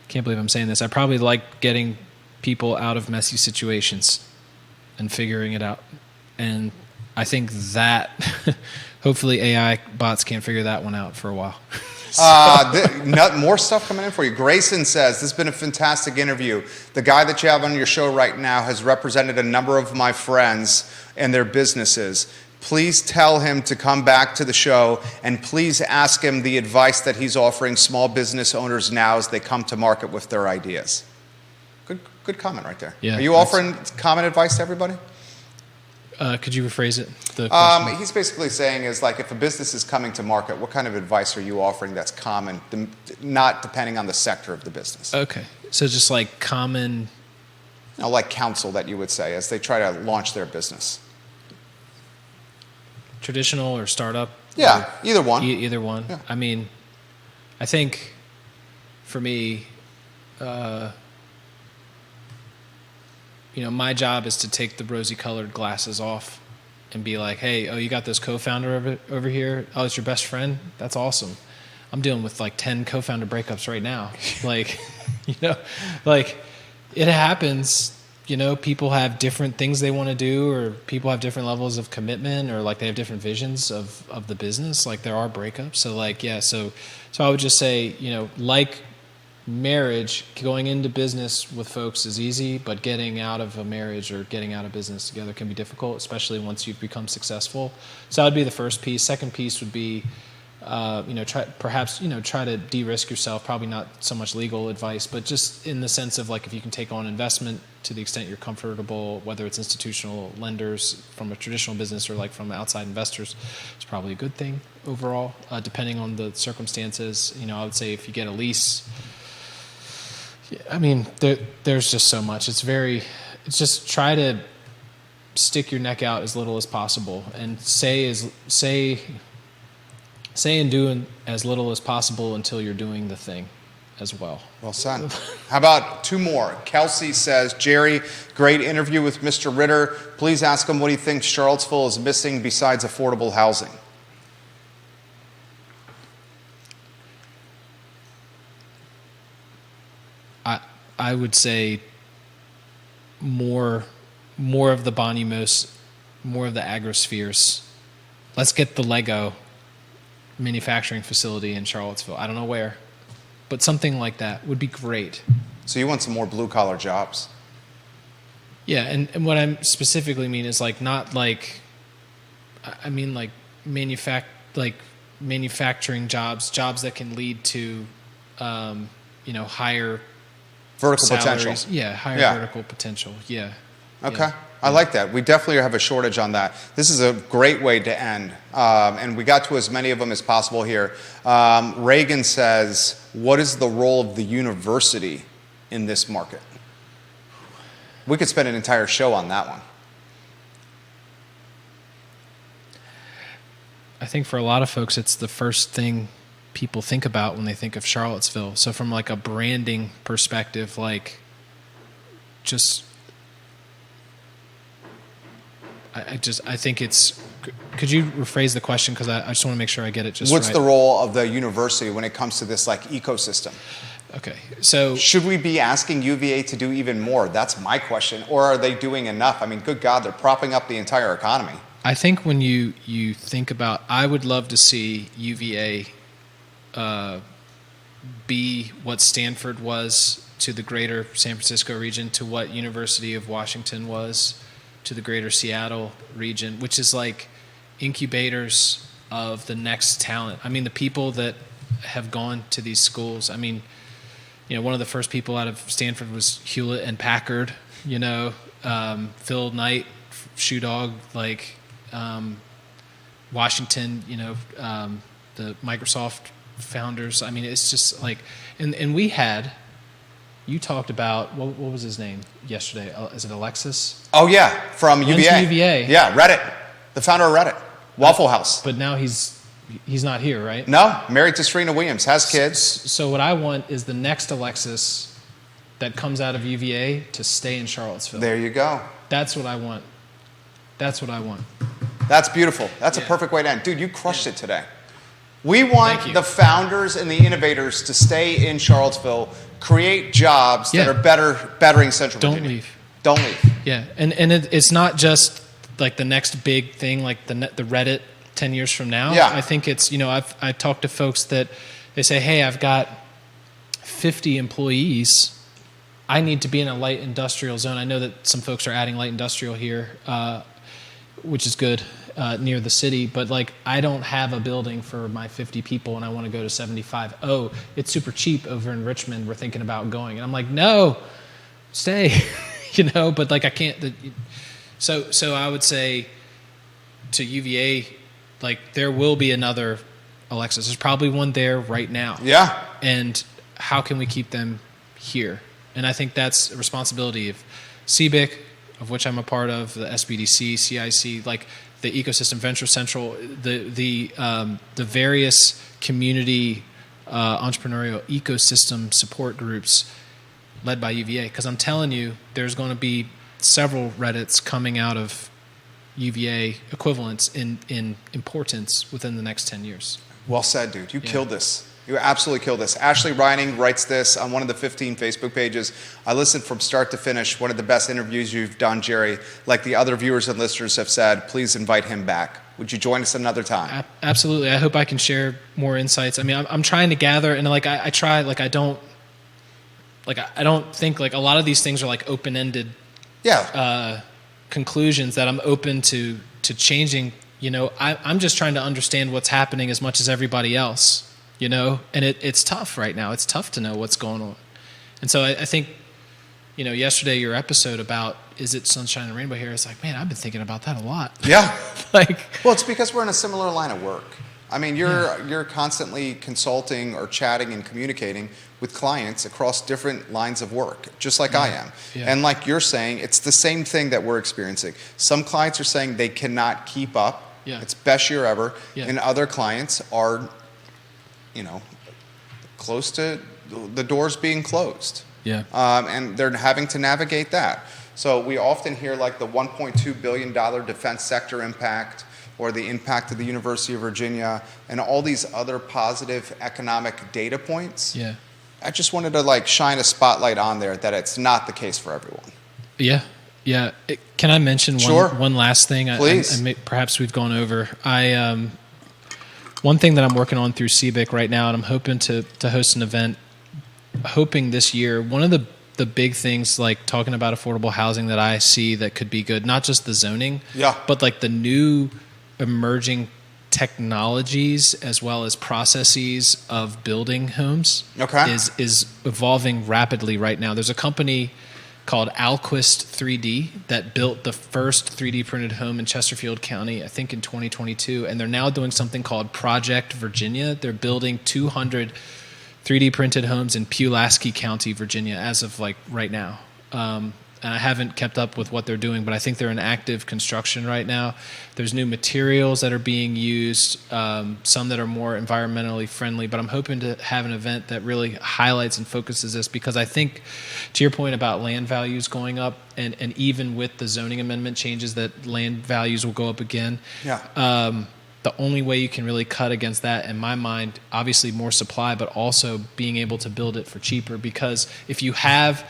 believe I'm saying this. I probably like getting people out of messy situations and figuring it out. And I think that hopefully AI bots can't figure that one out for a while. More stuff coming in for you. Grayson says, this has been a fantastic interview. The guy that you have on your show right now has represented a number of my friends and their businesses. Please tell him to come back to the show, and please ask him the advice that he's offering small business owners now as they come to market with their ideas. Good comment right there. Yeah, are you offering common advice to everybody? Could you rephrase it? The question? He's basically saying is like, if a business is coming to market, what kind of advice are you offering that's common, not depending on the sector of the business? Okay. So just like common... like counsel that you would say as they try to launch their business. Traditional or startup? Yeah, either one. Either one. Yeah. I mean, I think for me, my job is to take the rosy-colored glasses off and be like, hey, oh, you got this co-founder over here? Oh, it's your best friend? That's awesome. I'm dealing with like 10 co-founder breakups right now. Like, it happens. People have different things they want to do, or people have different levels of commitment, or like they have different visions of the business. Like there are breakups. So like, yeah, so I would just say, like marriage, going into business with folks is easy, but getting out of a marriage or getting out of business together can be difficult, especially once you've become successful. So that would be the first piece. Second piece would be, try to de-risk yourself. Probably not so much legal advice, but just in the sense of like if you can take on investment to the extent you're comfortable, whether it's institutional lenders from a traditional business or like from outside investors, it's probably a good thing overall, depending on the circumstances. I would say if you get a lease, there's just so much. It's just try to stick your neck out as little as possible and say and do as little as possible until you're doing the thing as well. Well said. How about two more? Kelsey says, Jerry, great interview with Mr. Ritter. Please ask him what he thinks Charlottesville is missing besides affordable housing. I would say more of the Bonumos, more of the agrospheres. Let's get the Lego manufacturing facility in Charlottesville. I don't know where, but something like that would be great. So you want some more blue-collar jobs? Yeah, and what I specifically mean is like not like, I mean like manufacturing jobs that can lead to, higher vertical salaries. potential. Yeah, higher vertical potential. Yeah. Okay. Yeah. I like that. We definitely have a shortage on that. This is a great way to end. And we got to as many of them as possible here. Reagan says, what is the role of the university in this market? We could spend an entire show on that one. I think for a lot of folks, it's the first thing people think about when they think of Charlottesville. So from like a branding perspective, like just... I think it's. Could you rephrase the question? Because I just want to make sure I get it just What's right. the role of the university when it comes to this like ecosystem? Okay, so should we be asking UVA to do even more? That's my question. Or are they doing enough? I mean, good God, they're propping up the entire economy. I think when you think about, I would love to see UVA be what Stanford was to the greater San Francisco region, to what University of Washington was to the greater Seattle region, which is like incubators of the next talent. I mean, the people that have gone to these schools, I mean, one of the first people out of Stanford was Hewlett and Packard, Phil Knight, Shoe Dog, like Washington, the Microsoft founders. I mean, it's just like, and we had, you talked about, what was his name yesterday? Is it Alexis? Oh, yeah, from UVA. UVA. Yeah, Reddit, the founder of Reddit, Waffle House. But now he's not here, right? No, married to Serena Williams, has kids. So what I want is the next Alexis that comes out of UVA to stay in Charlottesville. There you go. That's what I want. That's what I want. That's beautiful. That's a perfect way to end. Dude, you crushed it today. We want the founders and the innovators to stay in Charlottesville, create jobs that are bettering Central Virginia. Don't leave. Don't leave. Yeah, and it's not just like the next big thing, like the Reddit 10 years from now. Yeah. I think it's, I've talked to folks that they say, hey, I've got 50 employees. I need to be in a light industrial zone. I know that some folks are adding light industrial here, which is good, near the city, but like I don't have a building for my 50 people and I want to go to 75. Oh, it's super cheap over in Richmond. We're thinking about going. And I'm like, no, stay, but like I can't. So I would say to UVA, like there will be another Alexis. There's probably one there right now. Yeah. And how can we keep them here? And I think that's a responsibility of CBIC, of which I'm a part of, the SBDC, CIC, like the Ecosystem Venture Central, the various community entrepreneurial ecosystem support groups led by UVA. Because I'm telling you, there's going to be several Reddits coming out of UVA equivalents in importance within the next 10 years. Well said, dude. You killed this. You absolutely killed this. Ashley Reining writes this on one of the 15 Facebook pages. I listened from start to finish. One of the best interviews you've done, Jerry. Like the other viewers and listeners have said, please invite him back. Would you join us another time? Absolutely. I hope I can share more insights. I mean, I'm trying to gather, and like I try, like I don't, like I don't think like a lot of these things are like open-ended conclusions that I'm open to changing. You know, I'm just trying to understand what's happening as much as everybody else, you know, and it's tough right now. It's tough to know what's going on. And so I think, you know, yesterday your episode about is it sunshine and rainbow here? It's like, man, I've been thinking about that a lot. Yeah. Like, well, it's because we're in a similar line of work. I mean, you're constantly consulting or chatting and communicating with clients across different lines of work, just like I am. Yeah. And like you're saying, it's the same thing that we're experiencing. Some clients are saying they cannot keep up. Yeah. It's best year ever. Yeah. And other clients are, you know, close to the doors being closed. Yeah. And they're having to navigate that. So we often hear like the $1.2 billion defense sector impact, or the impact of the University of Virginia, and all these other positive economic data points. Yeah. I just wanted to like shine a spotlight on there that it's not the case for everyone. Yeah. Yeah. Can I mention one last thing? Please. Perhaps we've gone over. One thing that I'm working on through CBIC right now, and I'm hoping to host an event, hoping this year, one of the big things like talking about affordable housing that I see that could be good, not just the zoning, but like the new emerging technologies as well as processes of building homes is evolving rapidly right now. There's a company called Alquist 3D that built the first 3D printed home in Chesterfield County, I think in 2022, and they're now doing something called Project Virginia. They're building 200 3D printed homes in Pulaski County, Virginia, as of like right now. And I haven't kept up with what they're doing, but I think they're in active construction right now. There's new materials that are being used, some that are more environmentally friendly, but I'm hoping to have an event that really highlights and focuses this, because I think, to your point about land values going up, and even with the zoning amendment changes that land values will go up again, the only way you can really cut against that, in my mind, obviously more supply, but also being able to build it for cheaper. Because if you have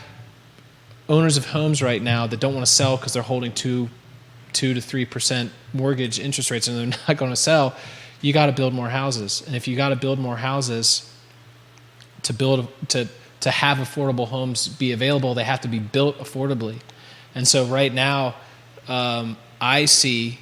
owners of homes right now that don't want to sell because they're holding 2 to 3% mortgage interest rates and they're not going to sell, you got to build more houses. And if you got to build more houses to have affordable homes be available, they have to be built affordably. And so right now, I see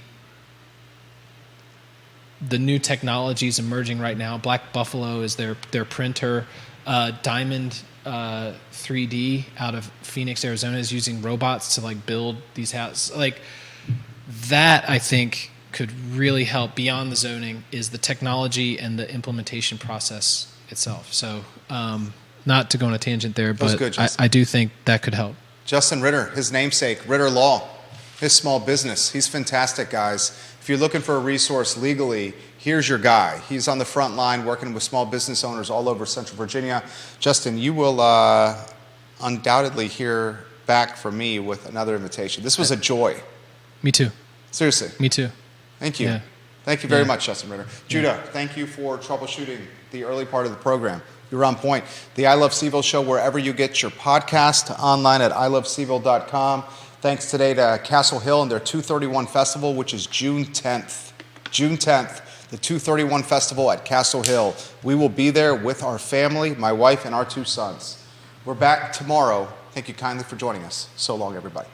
the new technologies emerging right now. Black Buffalo is their printer. Diamond 3D out of Phoenix, Arizona is using robots to like build these houses. Like that, I think could really help. Beyond the zoning is the technology and the implementation process itself. So not to go on a tangent there, but good, I do think that could help. Justin Ritter, his namesake, Ritter Law, his small business. He's fantastic, guys. If you're looking for a resource legally, here's your guy. He's on the front line working with small business owners all over Central Virginia. Justin, you will undoubtedly hear back from me with another invitation. This was a joy. Me too. Seriously. Me too. Thank you. Yeah. Thank you very much, Justin Ritter. Judah, thank you for troubleshooting the early part of the program. You're on point. The I Love CVille Show, wherever you get your podcast, online at ilovecville.com. Thanks today to Castle Hill and their 231 Festival, which is June 10th. June 10th, the 231 Festival at Castle Hill. We will be there with our family, my wife, and our 2 sons. We're back tomorrow. Thank you kindly for joining us. So long, everybody.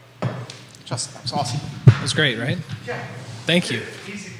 Justin, that was awesome. That was great, right? Yeah. Thank you. Easy.